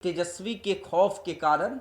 तेजस्वी के खौफ के कारण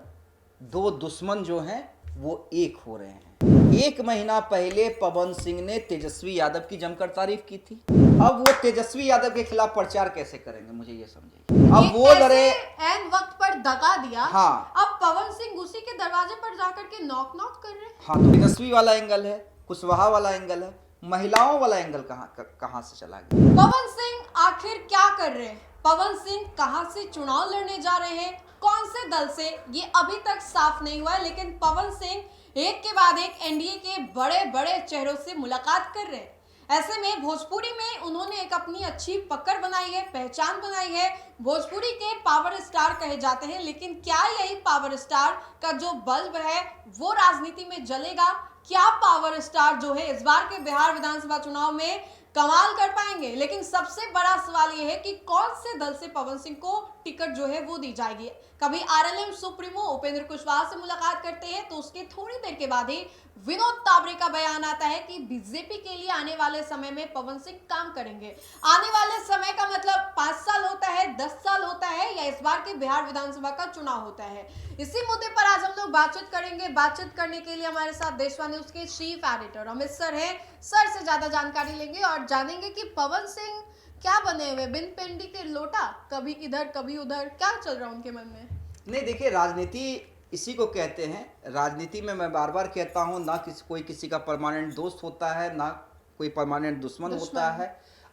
दो दुश्मन जो हैं वो एक हो रहे हैं। एक महीना पहले पवन सिंह ने तेजस्वी यादव की जमकर तारीफ की थी। अब वो तेजस्वी यादव के खिलाफ प्रचार कैसे करेंगे, मुझे ये समझाइए। अब वो लड़े, एन वक्त पर दगा दिया। हाँ, अब पवन सिंह उसी के दरवाजे पर जाकर के नॉक नॉक कर रहे हैं। हाँ, तो तेजस्वी वाला एंगल है, कुशवाहा वाला एंगल है, महिलाओं वाला एंगल कहाँ से चला गया। पवन सिंह आखिर क्या कर रहे हैं? पवन सिंह कहां से चुनाव लड़ने जा रहे हैं, कौन से दल से, ये अभी तक साफ नहीं हुआ है। लेकिन पवन सिंह एक के बाद एक एनडीए के बड़े बड़े चेहरों से मुलाकात कर रहे हैं। ऐसे में भोजपुरी में उन्होंने एक अपनी अच्छी पकड़ बनाई है, पहचान बनाई है। भोजपुरी के पावर स्टार कहे जाते हैं, लेकिन क्या यही पावर स्टार का जो बल्ब है वो राजनीति में जलेगा? क्या पावर स्टार जो है इस बार के बिहार विधानसभा चुनाव में कमाल कर पाएंगे? लेकिन सबसे बड़ा सवाल यह है कि कौन से दल से पवन सिंह को टिकट जो है वो दी जाएगी। कभी आरएलएम सुप्रीमो उपेंद्र कुशवाहा से मुलाकात करते हैं तो उसके थोड़ी देर के बाद ही विनोद तावरे का बयान आता है कि बीजेपी के लिए आने वाले समय में पवन सिंह काम करेंगे। आने वाले समय का मतलब 5 साल होता है, 10 साल होता है, या इस बार के बिहार विधानसभा का चुनाव होता है? इसी मुद्दे पर आज हम लोग बातचीत करेंगे। बातचीत करने के लिए हमारे साथ देशवा न्यूज के चीफ एडिटर अमित सर हैं। सर से ज्यादा जानकारी लेंगे और जानेंगे कि पवन सिंह क्या बने हुए, बिन पेंडी के लोटा, कभी इधर कभी उधर, क्या चल रहा है उनके मन में? नहीं, देखिए, राजनीति इसी को कहते हैं। राजनीति में मैं बार बार कहता हूँ, ना कोई किसी का परमानेंट दोस्त होता है, ना कोई परमानेंट दुश्मन होता है।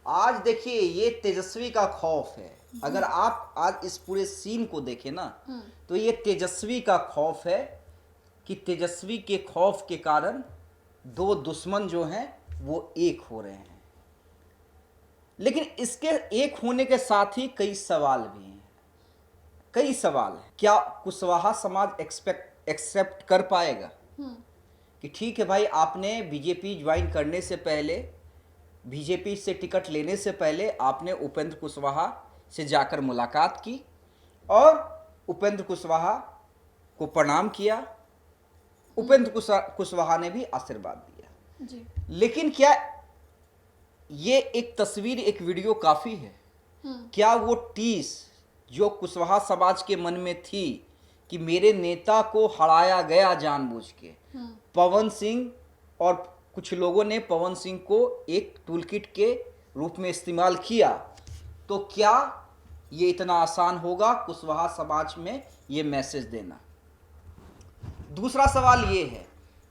आज देखिए, ये तेजस्वी का खौफ है। अगर आप आज इस पूरे सीन को देखें ना, तो ये तेजस्वी का खौफ है कि तेजस्वी के खौफ के कारण दो दुश्मन जो हैं वो एक हो रहे हैं। लेकिन इसके एक होने के साथ ही कई सवाल भी हैं। कई सवाल हैं। क्या कुशवाहा समाज एक्सेप्ट कर पाएगा कि ठीक है भाई, आपने बीजेपी ज्वाइन करने से पहले, बीजेपी से टिकट लेने से पहले आपने उपेंद्र कुशवाहा से जाकर मुलाकात की और उपेंद्र कुशवाहा को प्रणाम किया। उपेंद्र कुशवाहा ने भी आशीर्वाद दिया जी। लेकिन क्या ये एक तस्वीर, एक वीडियो काफी है? क्या वो टीस जो कुशवाहा समाज के मन में थी कि मेरे नेता को हराया गया जानबूझ के, पवन सिंह और कुछ लोगों ने पवन सिंह को एक टूलकिट के रूप में इस्तेमाल किया, तो क्या ये इतना आसान होगा कुशवाहा समाज में ये मैसेज देना? दूसरा सवाल ये है,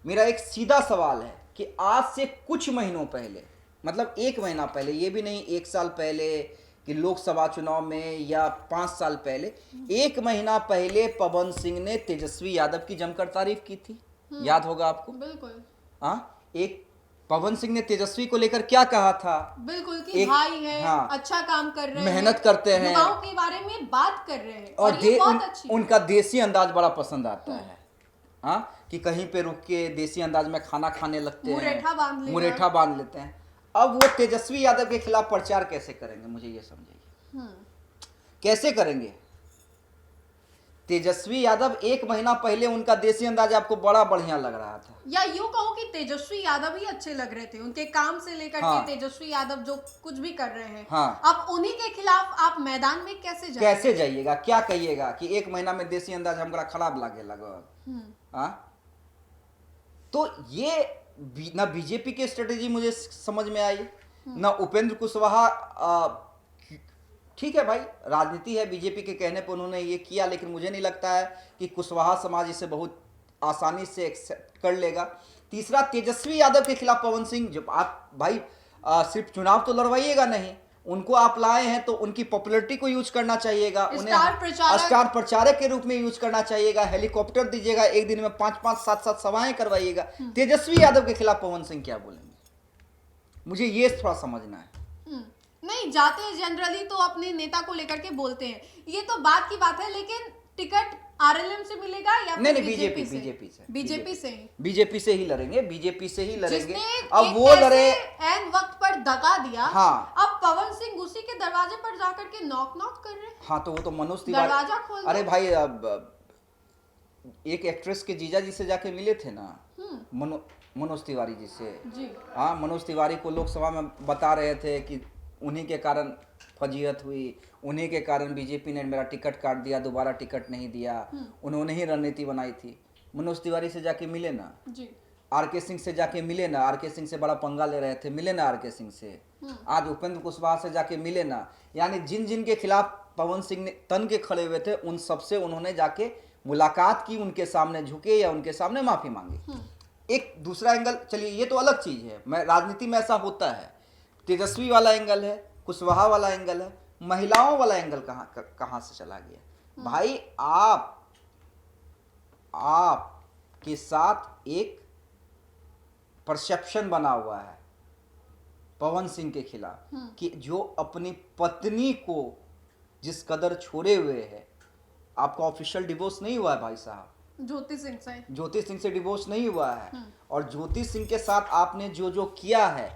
मेरा एक सीधा सवाल है कि आज से कुछ महीनों पहले, मतलब 1 महीना पहले, ये भी नहीं 1 साल पहले कि लोकसभा चुनाव में, या 5 साल पहले, 1 महीना पहले पवन सिंह ने तेजस्वी यादव की जमकर तारीफ की थी। याद होगा आपको? बिल्कुल। एक पवन सिंह ने तेजस्वी को लेकर क्या कहा था? बिल्कुल कि भाई है, हाँ, अच्छा काम कर रहे हैं, मेहनत करते हैं, युवाओं के बारे में बात कर रहे हैं, और ये बहुत अच्छी उनका देसी अंदाज बड़ा पसंद आता है। कि कहीं पे रुक के देसी अंदाज में खाना खाने लगते हैं, मुरेठा बांध लेते हैं। अब वो तेजस्वी यादव के खिलाफ प्रचार कैसे करेंगे, मुझे ये समझाइए। कैसे करेंगे? तेजस्वी यादव 1 महीना पहले उनका देसी अंदाज आपको बड़ा बढ़िया लग रहा था, या यूं कहो कि तेजस्वी यादव ही अच्छे लग रहे थे, उनके काम से लेकर के तेजस्वी यादव जो कुछ भी कर रहे हैं। अब उन्हीं के खिलाफ आप मैदान में कैसे जाइएगा? क्या कहिएगा कि 1 महीना में देसी अंदाज हमरा खराब लागे लगा? तो ये ना बीजेपी की स्ट्रेटेजी मुझे समझ में आई, ना उपेंद्र कुशवाहा। ठीक है भाई, राजनीति है, बीजेपी के कहने पर उन्होंने ये किया, लेकिन मुझे नहीं लगता है कि कुशवाहा समाज इसे बहुत आसानी से एक्सेप्ट कर लेगा। तीसरा, तेजस्वी यादव के खिलाफ पवन सिंह, जब आप भाई सिर्फ चुनाव तो लड़वाइएगा नहीं, उनको आप लाए हैं तो उनकी पॉपुलैरिटी को यूज करना चाहिएगा, उन्हें स्टार प्रचारक के रूप में यूज करना चाहिएगा, हेलीकॉप्टर दीजिएगा, एक दिन में 5-5, 7-7 सभाएं करवाइएगा। तेजस्वी यादव के खिलाफ पवन सिंह क्या बोलेंगे, मुझे ये थोड़ा समझना है। नहीं, जाते हैं जनरली तो अपने नेता को लेकर के बोलते हैं, ये तो बात की बात है, लेकिन टिकट आरएलएम से मिलेगा या नहीं, बीजेपी से ही लड़ेंगे, बीजेपी से ही लड़ेंगे। अब वो लड़े, एन वक्त पर दगा दिया। हाँ, अब पवन सिंह उसी के दरवाजे पर जाकर के नॉक नॉक कर रहे हैं। हाँ, तो वो तो मनोज तिवारी, दरवाजा खोल, अरे भाई, अब एक एक्ट्रेस के जीजा जी से जाके मिले थे ना, मनोज तिवारी जी से। हाँ, मनोज तिवारी को लोकसभा में बता रहे थे कि उन्हीं के कारण फजीहत हुई, उन्हीं के कारण बीजेपी ने मेरा टिकट काट दिया, दोबारा टिकट नहीं दिया, उन्होंने ही रणनीति बनाई थी। मनोज तिवारी से जाके मिले ना, जी। आर.के. सिंह से जाके मिले ना, आर.के. सिंह से बड़ा पंगा ले रहे थे, मिले ना आर.के. सिंह से। आज उपेंद्र कुशवाहा से जाके मिले ना, यानी जिन जिन के खिलाफ पवन सिंह ने तन के खड़े हुए थे उन सबसे उन्होंने जाके मुलाकात की, उनके सामने झुके या उनके सामने माफी मांगी। एक दूसरा एंगल, चलिए ये तो अलग चीज है, मैं राजनीति में ऐसा होता है, तेजस्वी वाला एंगल है, कुशवाहा वाला एंगल है, महिलाओं वाला एंगल कहाँ से चला गया भाई। आप के साथ एक परसेप्शन बना हुआ है पवन सिंह के खिलाफ कि जो अपनी पत्नी को जिस कदर छोड़े हुए है, आपका ऑफिशियल डिवोर्स नहीं हुआ है भाई साहब, ज्योति सिंह से डिवोर्स नहीं हुआ है, और ज्योति सिंह के साथ आपने जो जो किया है,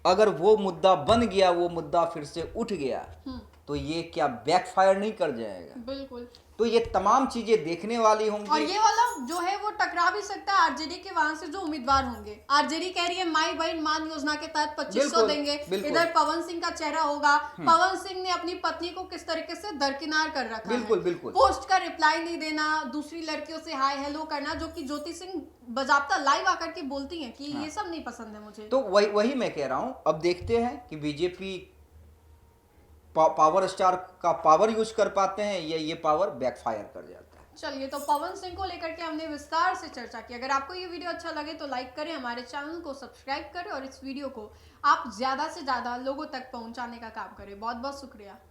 अगर वो मुद्दा बन गया, वो मुद्दा फिर से उठ गया, तो ये क्या बैकफायर नहीं कर जाएगा? बिल्कुल। तो ये तमाम चीजें देखने वाली होंगी। और ये वाला जो है वो टकरा भी सकता है आरजेडी के वहां से जो उम्मीदवार होंगे। आरजेडी कह रही है माई बहन मान योजना के तहत 2500 देंगे, इधर पवन सिंह का चेहरा होगा। पवन सिंह ने अपनी पत्नी को किस तरीके से दरकिनार कर रखा बिल्कुल है, बिल्कुल पोस्ट का रिप्लाई नहीं देना, दूसरी लड़कियों से हाय हेलो करना, जो कि ज्योति सिंह बजाबता लाइव आकर के बोलती हैं कि ये सब नहीं पसंद है मुझे। तो वही मैं कह रहा हूं, अब देखते हैं कि बीजेपी पावर स्टार का पावर यूज कर पाते हैं या ये पावर बैकफायर कर जाता है। चलिए, तो पवन सिंह को लेकर के हमने विस्तार से चर्चा की। अगर आपको ये वीडियो अच्छा लगे तो लाइक करें, हमारे चैनल को सब्सक्राइब करें और इस वीडियो को आप ज्यादा से ज्यादा लोगों तक पहुंचाने का काम करें। बहुत बहुत शुक्रिया।